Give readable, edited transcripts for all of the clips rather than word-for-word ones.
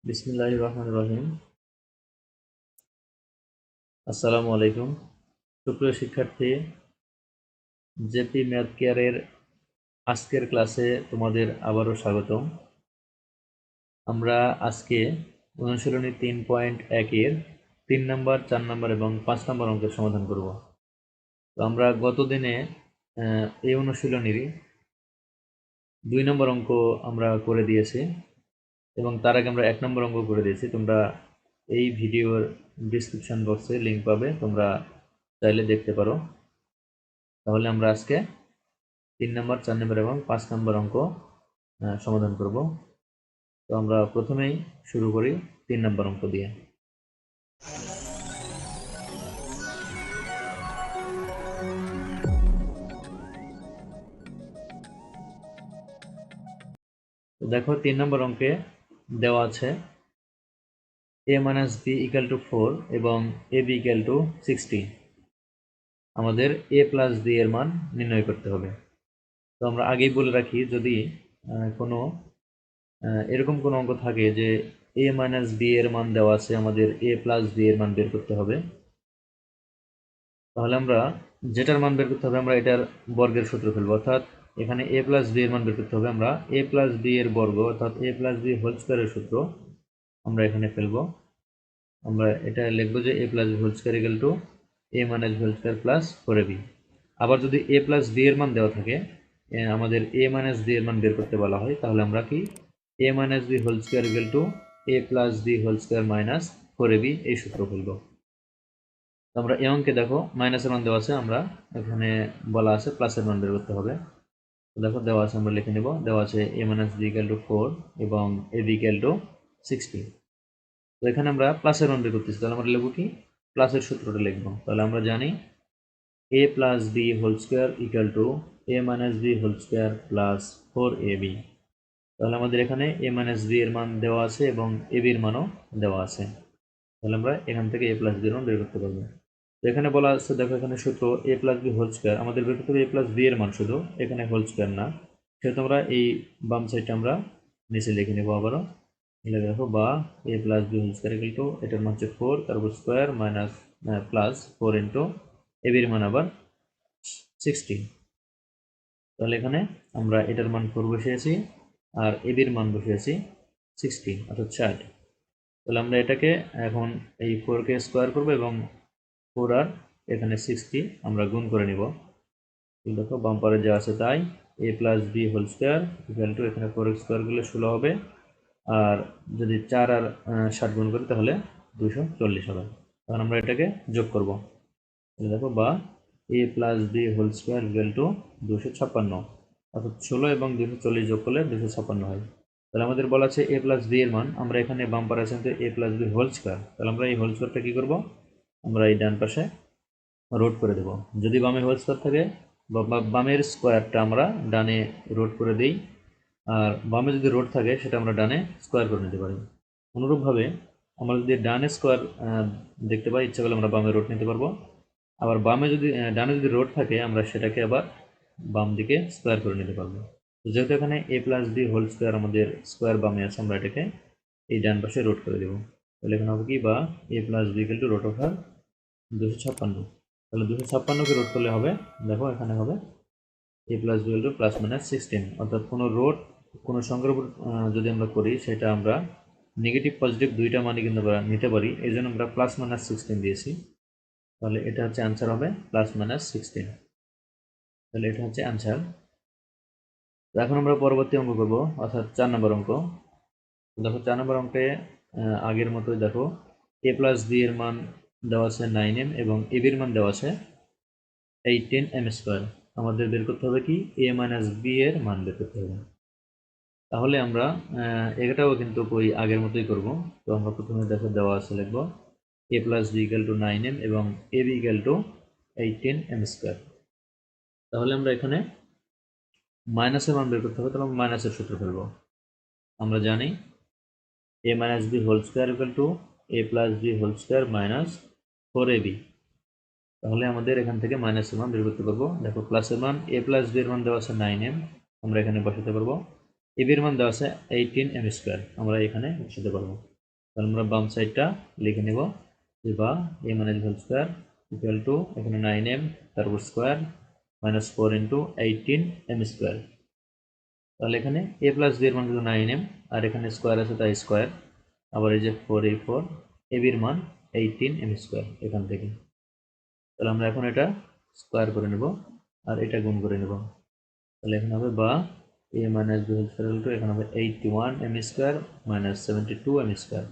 বিসমিল্লাহির রহমানির রহিম। আসসালামু আলাইকুম। সুপ্রিয় শিক্ষার্থী, জেপি ম্যাথ কেয়ারের আজকের ক্লাসে তোমাদের আবারও স্বাগতম। আমরা আজকে অনুশীলনী 3.1-এর 3 নম্বর, 4 নম্বর এবং 5 নম্বর অঙ্কের সমাধান করব। তো আমরা গত দিনে এই অনুশীলনীর 2 নম্বর অঙ্ক আমরা করে দিয়েছি এবং তার আগে আমরা 1 নম্বর অঙ্ক করে দিয়েছি। তোমরা এই ভিডিওর ডেসক্রিপশন বক্সে লিংক পাবে, তোমরা চাইলে দেখতে পারো। তাহলে আমরা আজকে 3 নম্বর, 4 নম্বর এবং 5 নম্বর অঙ্ক সমাধান করব। তো আমরা প্রথমেই শুরু করি 3 নম্বর অঙ্ক দিয়ে। তো দেখো 3 নম্বর অঙ্কে দেওয়া আছে a minus b equal to 4 এবং ab equal to 60। আমাদের a plus b এর মান নির্ণয় করতে হবে। তো আমরা আগেই বলে রাখি, যদি কোনো এরকম কোনো অঙ্ক থাকে যে a minus b এর মান দেওয়া আছে, আমাদের a plus b এর মান বের করতে হবে, তাহলে আমরা যেটার মান বের করতে হবে আমরা এটার বর্গের সূত্র ফেলবো। অর্থাৎ এখানে a প্লাস b এর মান বের করতে হবে, আমরা a প্লাস b এর বর্গ অর্থাৎ a প্লাস b হোল স্কয়ারের সূত্র আমরা এখানে ফেলবো। আমরা এটা লিখবো যে a plus b whole square equal to a minus b whole square plus 4ab। আবার যদি a প্লাস b এর মান দেওয়া থাকে, আমাদের a মাইনাস b এর মান বের করতে বলা হয়, তাহলে আমরা কি a minus b whole square equal to a plus b whole square minus 4ab এই সূত্র ফেলবো। আমরা এই অঙ্কে দেখো মাইনাসের মান দেওয়া আছে, আমরা এখানে বলা আছে প্লাসের মান বের করতে হবে। তো দেখো দেওয়া আছে, আমরা লিখে নেব। দেওয়া আছে a minus b equal two 4 এবং a b ইকুয়াল টু 60। তো এখানে আমরা প্লাসের মান বের করতেছি, তাহলে আমরা লিখব কি প্লাসের সূত্রটা লিখব। তাহলে আমরা জানি a plus b whole square equal to a minus b whole square plus 4ab। তাহলে আমাদের এখানে a মাইনাস b এর মান দেওয়া আছে এবং ab এর মানও দেওয়া আছে। তাহলে আমরা এখান থেকে a প্লাস b এর মান বের করতে পারবো। তো এখানে বলা আছে, দেখো এখানে সূত্র a plus B whole square, আমাদের বের করতে হবে a প্লাস বি এর মান শুধু, এখানে হোল স্কয়ার না। সেহেতু আমরা এই বাম সাইডটা আমরা নিচে লিখে নেবো আবারও। লিখে দেখো বা a plus B whole square equal to এটার মান হচ্ছে 4, তারপর square minus plus 4 into a এর মান আবার 60। তাহলে এখানে আমরা এটার মান 4 বসিয়েছি আর a এর মান বসিয়েছি 60 অর্থাৎ 60। তাহলে আমরা এটাকে এখন এই 4 কে স্কয়ার করবো এবং 4 আর এখানে 60 আমরা গুণ করে নিব। দেখো বাম্পারে যা আছে তাই, a plus B whole square equal to এখানে 4 স্কয়ার করলে 16 হবে, আর যদি 4 আর 60 গুণ করি তাহলে 240 হবে। তখন আমরা এটাকে যোগ করব। দেখো বা a plus B whole square equal to 256, অর্থাৎ 16 এবং 240 যোগ করলে 256 হয়। তাহলে আমাদের বলা আছে a প্লাস বি এর মান, আমরা এখানে বাম্পারে আছে a plus B whole square, তাহলে আমরা এই হোল স্কয়ারটা কি করব, আমরা এই ডান পাশে রোড করে দেব। যদি বামে হোল স্কয়ার থাকে বা বামের স্কোয়ারটা আমরা ডানে রোড করে দিই, আর বামে যদি রোড থাকে সেটা আমরা ডানে স্কোয়ার করে নিতে পারি। অনুরূপভাবে আমরা যদি ডানে স্কোয়ার দেখতে পাই, ইচ্ছা করলে আমরা বামে রোড নিতে পারবো। আবার বামে যদি ডানে যদি রোড থাকে আমরা সেটাকে আবার বাম দিকে স্কোয়ার করে নিতে পারবো। তো যেহেতু এখানে a plus B whole square আমাদের স্কোয়ার বামে আছে, আমরা এটাকে এই ডান পাশে রোড করে দেবো। তাহলে এখানে হবে কি বা a plus B equal to root over 256। তাহলে 256কে রোড করলে হবে, দেখো এখানে হবে a plus B equal to plus minus 16। অর্থাৎ কোনো রোড কোনো সংখ্যার উপর যদি আমরা করি, সেটা আমরা নেগেটিভ পজিটিভ দুইটা মানই কিন্তু আমরা নিতে পারি, এই জন্য আমরা প্লাস মাইনাস 16 দিয়েছি। তাহলে এটা হচ্ছে অ্যান্সার হবে প্লাস মাইনাস 16। তাহলে এটা হচ্ছে অ্যান্সার। তো এখন আমরা পরবর্তী অঙ্ক করব, অর্থাৎ 4 নম্বর অঙ্ক। দেখো 4 নম্বর অঙ্কে আগের মতোই দেখো a প্লাস বি এর মান দেওয়া আছে 9m এবং a এর মান দেওয়া আছে 18m স্কোয়ার। আমাদের বের করতে হবে কি a মাইনাস বি এর মান বের করতে হবে। তাহলে আমরা এটাও কিন্তু ওই আগের মতোই করব। তো আমরা প্রথমে দেখো দেওয়া আছে, লিখব a plus B equal to 9m এবং a B equal to 18m square. তাহলে আমরা এখানে মাইনাসের মান বের করতে হবে, তাহলে মাইনাসের সূত্র ফেলবো। আমরা জানি a minus B whole square equal to a plus B whole square minus 4ab। তাহলে আমাদের এখান থেকে মাইনাসের মান বের করতে পারবো। দেখো প্লাসের মান a প্লাস বি এর মান দেওয়া আছে 9m, আমরা এখানে বসাতে পারবো। a এর মান দেওয়া আছে 18m স্কোয়ার, আমরা এখানে বসাতে পারবো। তাহলে আমরা বাম সাইডটা লিখে নেব যে বা a minus b whole square equal to এখানে 9m তারপর square minus 4 into 18m square. তাহলে এখানে a প্লাস b এর মান কিন্তু 9m আর এখানে স্কয়ার আছে তাই স্কয়ার, আবার এই যে 4 এই 4 ab এর মান 18m স্কয়ার এখান থেকে। তাহলে আমরা এখন এটা স্কয়ার করে নেব আর এটা গুণ করে নেব। তাহলে এখানে হবে বা a minus b whole square equal to এখানে হবে 81m square minus 72m square.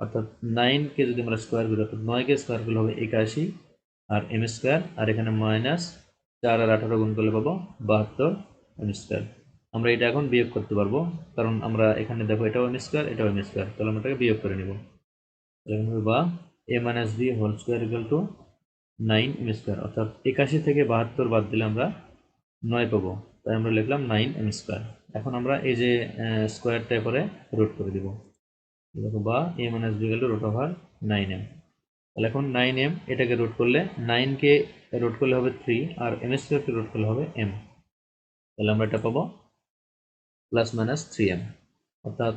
অর্থাৎ 9 কে যদি আমরা স্কয়ার করি অর্থাৎ 9 কে স্কয়ার করলে হবে 81 আর m স্কয়ার আর এখানে মাইনাস 4 আর 18 গুণ করলে পাবো 72m স্কয়ার। আমরা এটা এখন বিয়োগ করতে পারবো কারণ আমরা এখানে দেখো এটাও m স্কয়ার এটাও m স্কয়ার, তাহলে আমরা এটাকে বিয়োগ করে নিব। তাহলে এখানে হবে বা a minus b whole square equal to 9m square, অর্থাৎ 81 থেকে 72 বাদ দিলে আমরা 9 পাবো, তাই আমরা লিখলাম 9m স্কয়ার। এখন আমরা এই যে স্কয়ারটা পরে রুট করে দিব, দেখো বা a minus b equal to root over 9m। তাহলে এখন 9m এটাকে রুট করলে 9 কে রুট করলে হবে 3 আর m স্কয়ার কে রুট করলে হবে m। তাহলে আমরা এটা পাবো প্লাস মাইনাস 3m, অর্থাৎ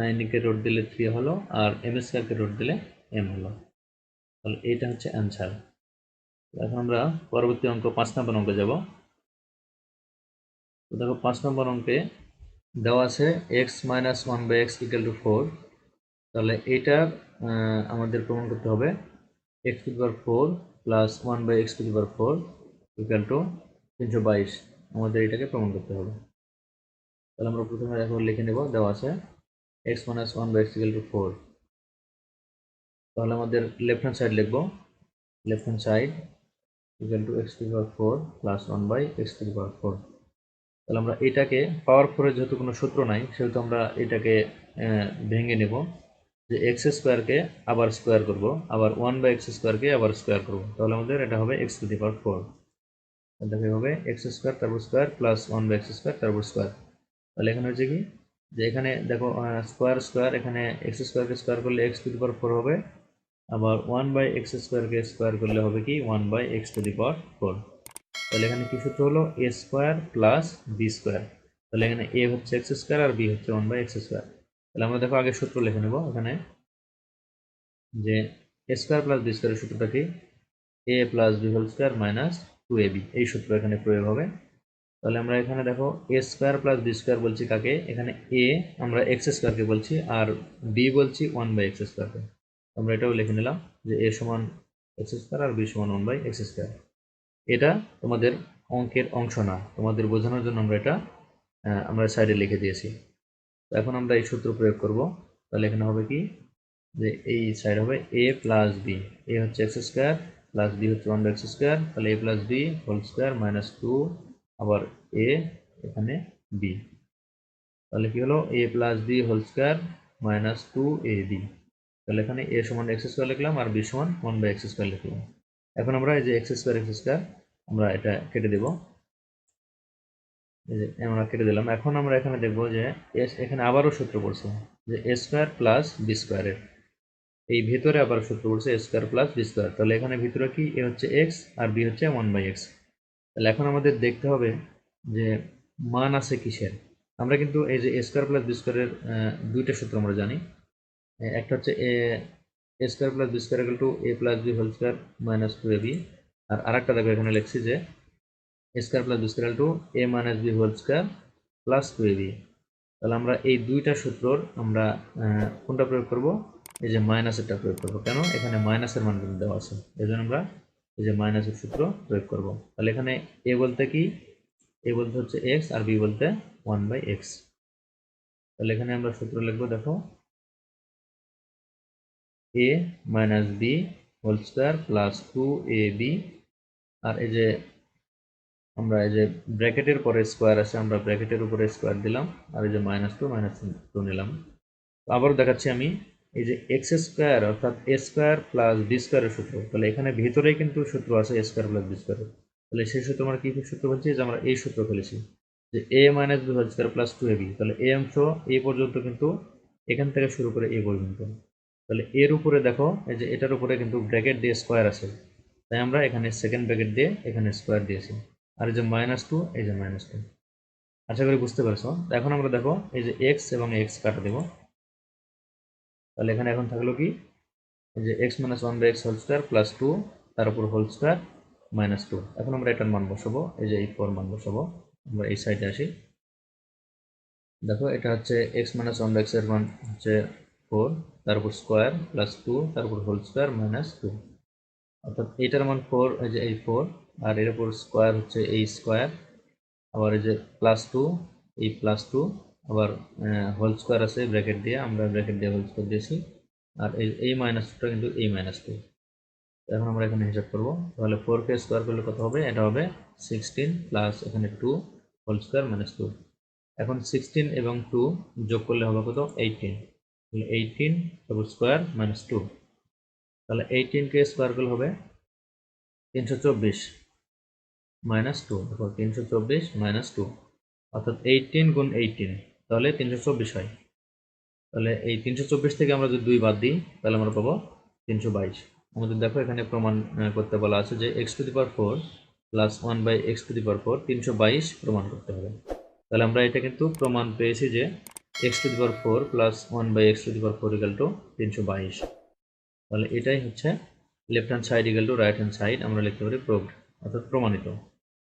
9 কে রুট দিলে 3 হলো আর m স্কয়ার কে রুট দিলে m হলো। তাহলে এটা হচ্ছে অ্যানসার। এখন আমরা পরবর্তী অঙ্ক 5 নম্বর অঙ্কে যাব। তো দেখো 5 নম্বর অঙ্কে দেওয়া আছে x minus 1/x equal to 4। তাহলে এটার আমাদের প্রমাণ করতে হবে x to the power 4 plus 1/x to the power 4 equal to 322। আমাদের এটাকে প্রমাণ করতে হবে। তাহলে আমরা প্রথমে এখন লিখে নেব, দেওয়া আছে x minus 1/x equal to 4। তাহলে আমাদের লেফট হ্যান্ড সাইড লিখব, left hand side equal to x to the power 4 plus 1/x to the power 4। তাহলে আমরা এটাকে পাওয়ার 4 এর যেহেতু কোনো সূত্র নাই সেহেতু আমরা এটাকে ভেঙে নেব, যে এক্স স্কোয়ারকে আবার স্কোয়ার করব, আবার 1/x স্কোয়ারকে আবার স্কোয়ার করব। তাহলে আমাদের এটা হবে x টু দি পাওয়ার 4। তাহলে হবে এক্স স্কোয়ার তারপর স্কোয়ার প্লাস 1/x স্কোয়ার তারপর স্কোয়ার। তাহলে এখানে হচ্ছে কি যে এখানে দেখো স্কোয়ার স্কোয়ার, এখানে এক্স স্কোয়ারকে স্কোয়ার করলে x টু দি পাওয়ার 4 হবে, আবার 1/x স্কোয়ারকে স্কোয়ার করলে হবে কি 1/x টু দি পাওয়ার 4। তাহলে এখানে কি সূত্র হলো a square plus b square. তাহলে এখানে a হচ্ছে x স্কোয়ার আর b হচ্ছে 1/x স্কোয়ার। তাহলে আমরা দেখো আগে সূত্র লিখে নেব এখানে, যে a স্কোয়ার প্লাস b স্কোয়ারের সূত্রটা কি a plus b whole square minus 2ab, এই সূত্র এখানে প্রয়োগ হবে। তাহলে আমরা এখানে দেখো a square plus b square বলছি কাকে, এখানে a আমরা x স্কোয়ারকে বলছি আর b বলছি 1/x স্কোয়ারকে। আমরা এটাও লিখে নিলাম যে a সমান x স্কোয়ার আর b সমান 1/x স্কোয়ার। এটা তোমাদের অঙ্কের অংশ না, তোমাদের বোঝানোর জন্য আমরা এটা আমরা সাইডে লিখে দিয়েছি। তো এখন আমরা এই সূত্র প্রয়োগ করব। তাহলে এখানে হবে কি যে এই সাইড হবে a প্লাস b, a হচ্ছে x স্কোয়ার প্লাস b হচ্ছে 1/x স্কোয়ার, তাহলে a plus b whole square minus 2 আবার a এখানে b। তাহলে কি হলো a plus b whole square minus 2ab। তাহলে এখানে a সমান x স্কোয়ার লিখলাম আর b সমান 1/x স্কোয়ার লিখলাম। এখন আমরা এই যে x স্কোয়ার আমরা এটা কেটে দেব, এই যে আমরা কেটে দিলাম। এখন আমরা এখানে দেখব যে এখানে আবারও সূত্র পড়ছে যে a স্কোয়ার প্লাস b স্কোয়ারের, এই ভিতরে আবার সূত্র পড়ছে a square plus b square. তাহলে এখানে ভিতরে কি a হচ্ছে x আর b হচ্ছে 1/x। তাহলে এখন আমাদের দেখতে হবে যে মান আছে কিসের। আমরা কিন্তু এই যে a স্কোয়ার প্লাস b স্কোয়ারের দুইটা সূত্র আমরা জানি, একটা হচ্ছে a square plus b square equal to a plus b whole square minus 2ab, আর আরেকটা দেখো এখানে লিখছি যে a square plus b square equal to a minus b whole square plus 2ab। তাহলে আমরা এই দুইটা সূত্রর আমরা কোনটা প্রয়োগ করব, এই যে মাইনাসেরটা প্রয়োগ করব। কেন, এখানে মাইনাসের মান কিন্তু দেওয়া আছে, এই জন্য আমরা এই যে মাইনাসের সূত্র প্রয়োগ করব। তাহলে এখানে a বলতে কি, a বলতে হচ্ছে x আর b বলতে 1/x। তাহলে এখানে আমরা সূত্র লিখবো, দেখো a minus b whole square plus 2ab, আর এই যে আমরা এই যে ব্র্যাকেটের পরে স্কোয়ার আছে আমরা ব্র্যাকেটের উপরে স্কোয়ার দিলাম, আর এই যে -2 নিলাম। তো আবারও দেখাচ্ছি আমি, এই যে এক্স স্কোয়ার অর্থাৎ a স্কোয়ার প্লাস b স্কোয়ারের সূত্র, তাহলে এখানে ভিতরেই কিন্তু সূত্র আছে a স্কোয়ার প্লাস b স্কোয়ারের। তাহলে সেই সূত্র আমরা কি সূত্র বলছি, যে আমরা এই সূত্র ফেলেছি যে a minus b whole square plus 2ab। তাহলে a অংশ এই পর্যন্ত কিন্তু এখান থেকে শুরু করে এই পর্যন্ত। তাহলে এর উপরে দেখো এই যে এটার উপরে কিন্তু ব্র্যাকেট দিয়ে স্কোয়ার আছে, তাই আমরা এখানে সেকেন্ড ব্র্যাকেট দিয়ে এখানে স্কোয়ার দিয়েছি, আর এই যে -2 এই যে -2। আশা করি বুঝতে পারছো। এখন আমরা দেখো এই যে এক্স এবং এক্স কাটা দেবো, তাহলে এখানে এখন থাকলো কি, এই যে x minus one by x whole square plus two তার উপর হোল স্কোয়ার মাইনাস টু। এখন আমরা এটার মান বসাবো, এই যে এই ফোর মান বসাবো। আমরা এই সাইডে আসি, দেখো এটা হচ্ছে x minus one by x এর মান হচ্ছে ফোর, তার উপর স্কোয়ার প্লাস টু তার উপর হোল স্কোয়ার মাইনাস টু, অর্থাৎ এইটার মান ফোর, এই যে এই ফোর, আর এর উপর স্কোয়ার হচ্ছে এই স্কোয়ার, আবার এই যে প্লাস টু, এই প্লাস টু, আবার হোল স্কোয়ার আছে ব্র্যাকেট দিয়ে, আমরা ব্র্যাকেট দিয়ে হোল স্কোয়ার দিয়েছি, আর এই মাইনাস টুটা কিন্তু এই মাইনাস টু। এখন আমরা এখানে হিসাব করবো, তাহলে ফোর কে স্কোয়ার করলে কত হবে, এটা হবে সিক্সটিন প্লাস এখানে two whole square minus two. এখন সিক্সটিন এবং টু যোগ করলে হবে কত, এইটিন, এইটিন তারপর স্কোয়ার মাইনাস টু, তাহলে এইটিনকে স্কোয়ার করলে হবে 324 মাইনাস টু, দেখো 324 মাইনাস টু, অর্থাৎ 18 গুণ 18, তাহলে 324 হয়। তাহলে এই 324 থেকে আমরা যদি 2 বাদ দিই তাহলে আমরা পাবো 322। আমাদের দেখো এখানে প্রমাণ করতে বলা আছে যে x to the power 4 plus 1 by x to the power 4 322 প্রমাণ করতে হবে। তাহলে আমরা এটা কিন্তু প্রমাণ পেয়েছি যে x to the power 4 plus 1 by x to the power 4 equal to 322। তাহলে এটাই হচ্ছে left hand side equal to right hand side, আমরা লিখতে পারি প্রুভড, অর্থাৎ প্রমাণিত,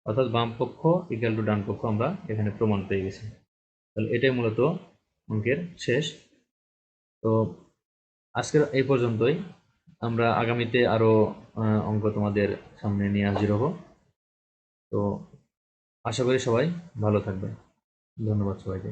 অর্থাৎ বাম পক্ষ ইকুয়াল টু ডান পক্ষ আমরা এখানে প্রমাণ পেয়ে গেছি। তাহলে এটাই মূলত অঙ্কের শেষ। তো আজকের এই পর্যন্তই, আমরা আগামীতে আরো অঙ্ক তোমাদের সামনে নিয়ে হাজির হব। তো আশা করি সবাই ভালো থাকবে। ধন্যবাদ সবাইকে।